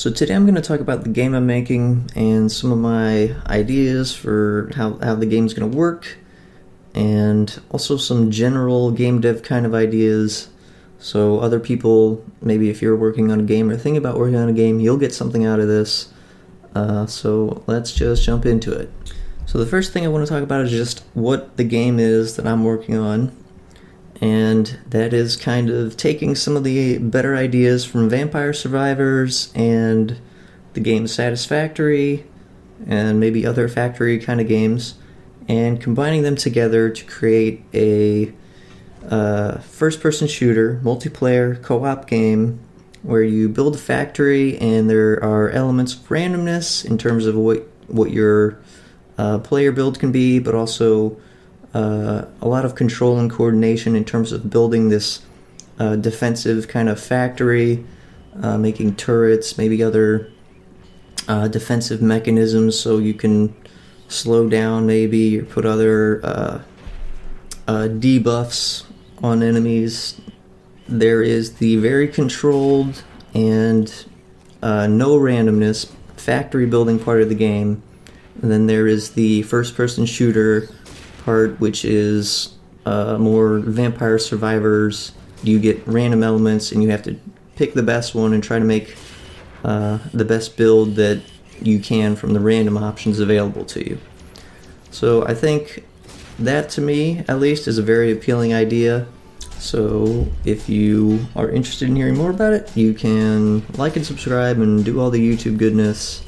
So today I'm going to talk about the game I'm making and some of my ideas for how the game's going to work, and also some general game dev kind of ideas. So other people, maybe if you're working on a game or thinking about working on a game, you'll get something out of this. So let's just jump into it. So the first thing I want to talk about is just what the game is that I'm working on. And that is kind of taking some of the better ideas from Vampire Survivors and the game Satisfactory and maybe other factory kind of games, and combining them together to create a first-person shooter, multiplayer co-op game where you build a factory and there are elements of randomness in terms of what your player build can be, but also a lot of control and coordination in terms of building this defensive kind of factory, making turrets, maybe other defensive mechanisms so you can slow down maybe, or put other debuffs on enemies. There is the very controlled and no randomness factory building part of the game, and then there is the first-person shooter part, which is more Vampire Survivors. You get random elements and you have to pick the best one and try to make the best build that you can from the random options available to you. So I think that, to me at least, is a very appealing idea. So if you are interested in hearing more about it, you can like and subscribe and do all the YouTube goodness.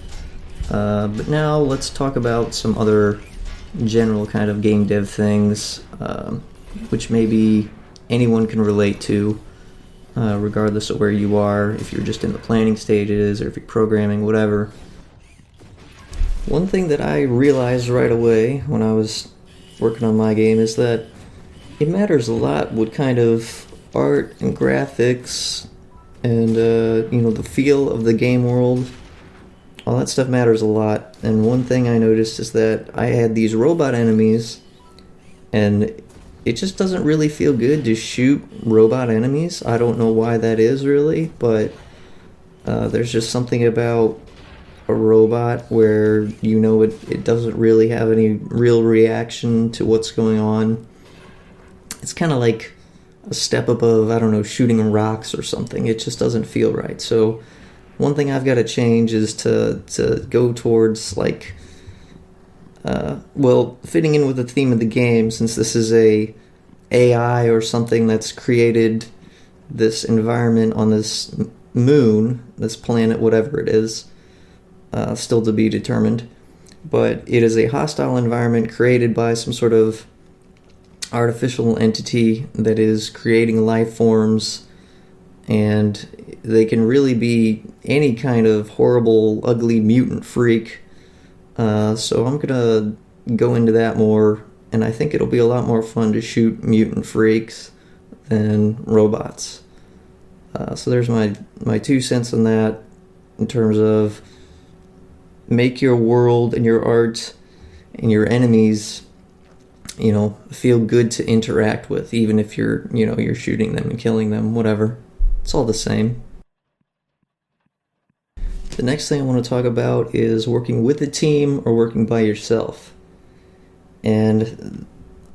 But now let's talk about some other general kind of game dev things, which maybe anyone can relate to, regardless of where you are, if you're just in the planning stages or if you're programming, whatever. One thing that I realized right away when I was working on my game is that it matters a lot what kind of art and graphics and the feel of the game world. All that stuff matters a lot. And one thing I noticed is that I had these robot enemies, and it just doesn't really feel good to shoot robot enemies. I don't know why that is really, but there's just something about a robot where it doesn't really have any real reaction to what's going on. It's kind of like a step above, I don't know, shooting rocks or something. It just doesn't feel right. So one thing I've got to change is to go towards, like, fitting in with the theme of the game, since this is a AI or something that's created this environment on this moon, this planet, whatever it is, still to be determined. But it is a hostile environment created by some sort of artificial entity that is creating life forms, and they can really be any kind of horrible, ugly mutant freak. So I'm gonna go into that more, and I think it'll be a lot more fun to shoot mutant freaks than robots. So there's my 2 cents on that, in terms of make your world and your art and your enemies feel good to interact with, even if you're shooting them and killing them, whatever. It's all the same. The next thing I want to talk about is working with a team or working by yourself. And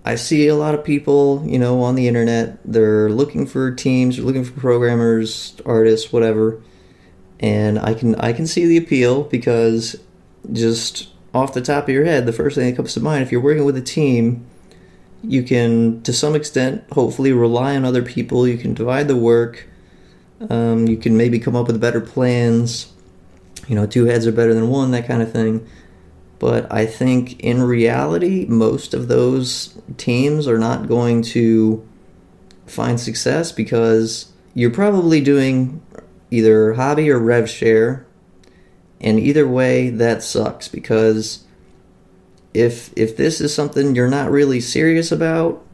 I see a lot of people, on the internet, they're looking for teams, they're looking for programmers, artists, whatever. And I can see the appeal, because just off the top of your head, the first thing that comes to mind, if you're working with a team, you can, to some extent, hopefully rely on other people. You can divide the work. You can maybe come up with better plans. 2 heads are better than one, that kind of thing. But I think in reality, most of those teams are not going to find success, because you're probably doing either hobby or rev share. And either way, that sucks, because if this is something you're not really serious about,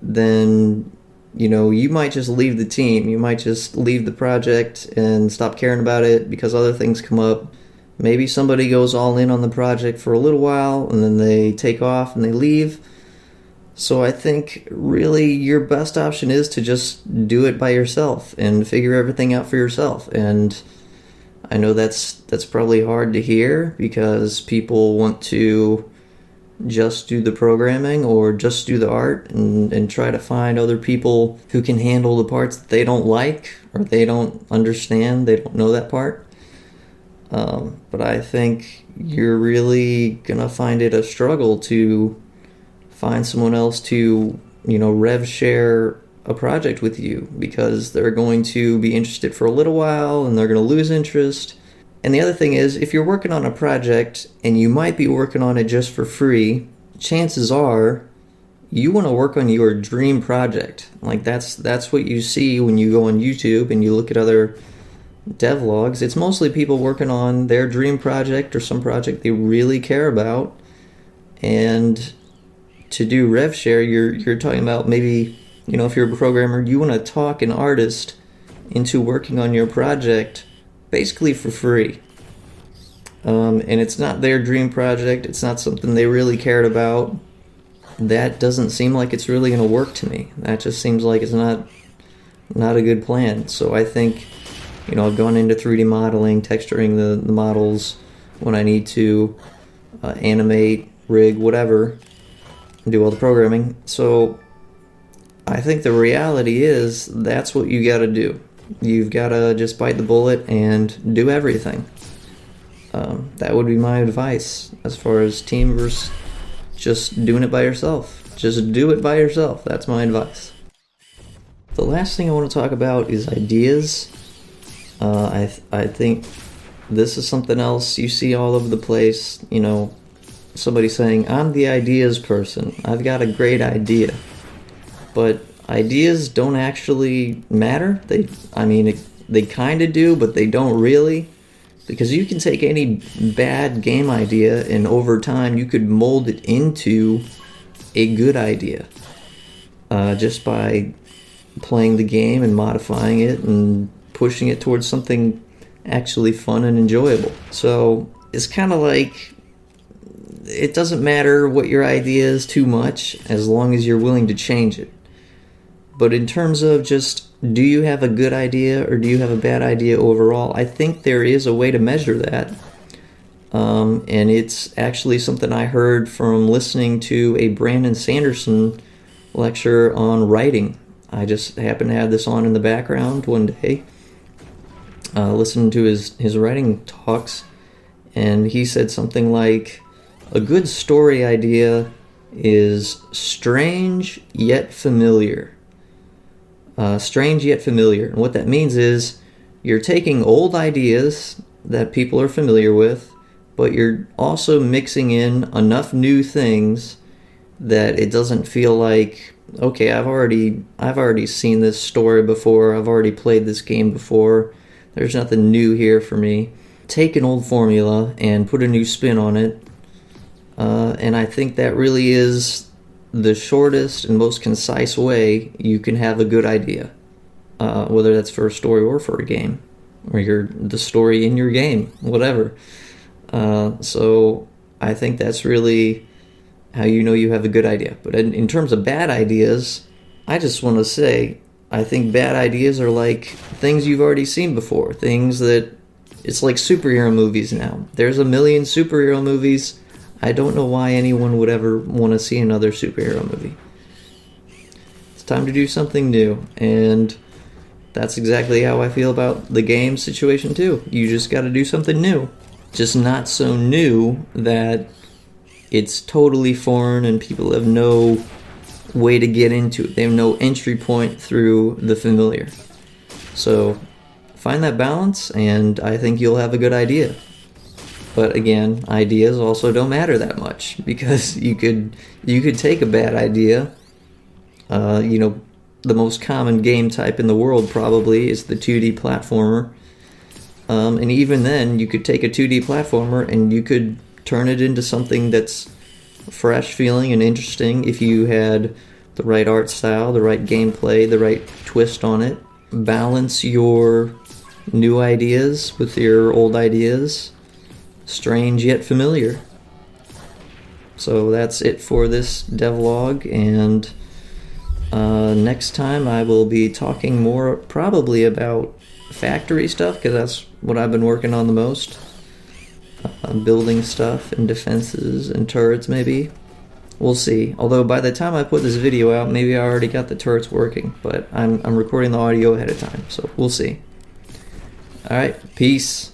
then you might just leave the team. You might just leave the project and stop caring about it because other things come up. Maybe somebody goes all in on the project for a little while and then they take off and they leave. So I think really your best option is to just do it by yourself and figure everything out for yourself. And I know that's probably hard to hear because people want to just do the programming or just do the art and try to find other people who can handle the parts that they don't like or they don't understand, they don't know that part. But I think you're really gonna find it a struggle to find someone else to, rev share a project with you, because they're going to be interested for a little while and they're going to lose interest. And the other thing is, if you're working on a project and you might be working on it just for free, chances are you want to work on your dream project. Like that's what you see when you go on YouTube and you look at other devlogs. It's mostly people working on their dream project or some project they really care about. And to do rev share, you're talking about maybe, if you're a programmer, you want to talk an artist into working on your project basically for free. And it's not their dream project. It's not something they really cared about. That doesn't seem like it's really going to work to me. That just seems like it's not a good plan. So I think, I've gone into 3D modeling, texturing the models when I need to, animate, rig, whatever, do all the programming. So I think the reality is that's what you got to do. You've got to just bite the bullet and do everything. That would be my advice as far as team versus just doing it by yourself. Just do it by yourself. That's my advice. The last thing I want to talk about is ideas. I think this is something else you see all over the place. Somebody saying, I'm the ideas person. I've got a great idea. But ideas don't actually matter. They kind of do, but they don't really. Because you can take any bad game idea and over time you could mold it into a good idea. Just by playing the game and modifying it and pushing it towards something actually fun and enjoyable. So it's kind of like, it doesn't matter what your idea is too much as long as you're willing to change it. But in terms of just, do you have a good idea or do you have a bad idea overall, I think there is a way to measure that. And it's actually something I heard from listening to a Brandon Sanderson lecture on writing. I just happened to have this on in the background one day, listening to his writing talks, and he said something like, a good story idea is strange yet familiar. Strange yet familiar. And what that means is you're taking old ideas that people are familiar with, but you're also mixing in enough new things that it doesn't feel like, okay, I've already seen this story before, I've already played this game before, there's nothing new here for me. Take an old formula and put a new spin on it. And I think that really is the shortest and most concise way you can have a good idea, whether that's for a story or for a game, or the story in your game, whatever. So I think that's really how you know you have a good idea. But in terms of bad ideas, I just want to say, I think bad ideas are like things you've already seen before, things that, it's like superhero movies now. There's a million superhero movies. I don't know why anyone would ever want to see another superhero movie. It's time to do something new, and that's exactly how I feel about the game situation too. You just got to do something new. Just not so new that it's totally foreign and people have no way to get into it. They have no entry point through the familiar. So find that balance, and I think you'll have a good idea. But again, ideas also don't matter that much, because you could take a bad idea. The most common game type in the world probably is the 2D platformer. And even then, you could take a 2D platformer and you could turn it into something that's fresh feeling and interesting if you had the right art style, the right gameplay, the right twist on it. Balance your new ideas with your old ideas. Strange yet familiar. So that's it for this devlog, and next time I will be talking more probably about factory stuff, because that's what I've been working on the most. Building stuff and defenses and turrets, maybe. We'll see. Although by the time I put this video out, maybe I already got the turrets working, but I'm recording the audio ahead of time, so we'll see. Alright, peace.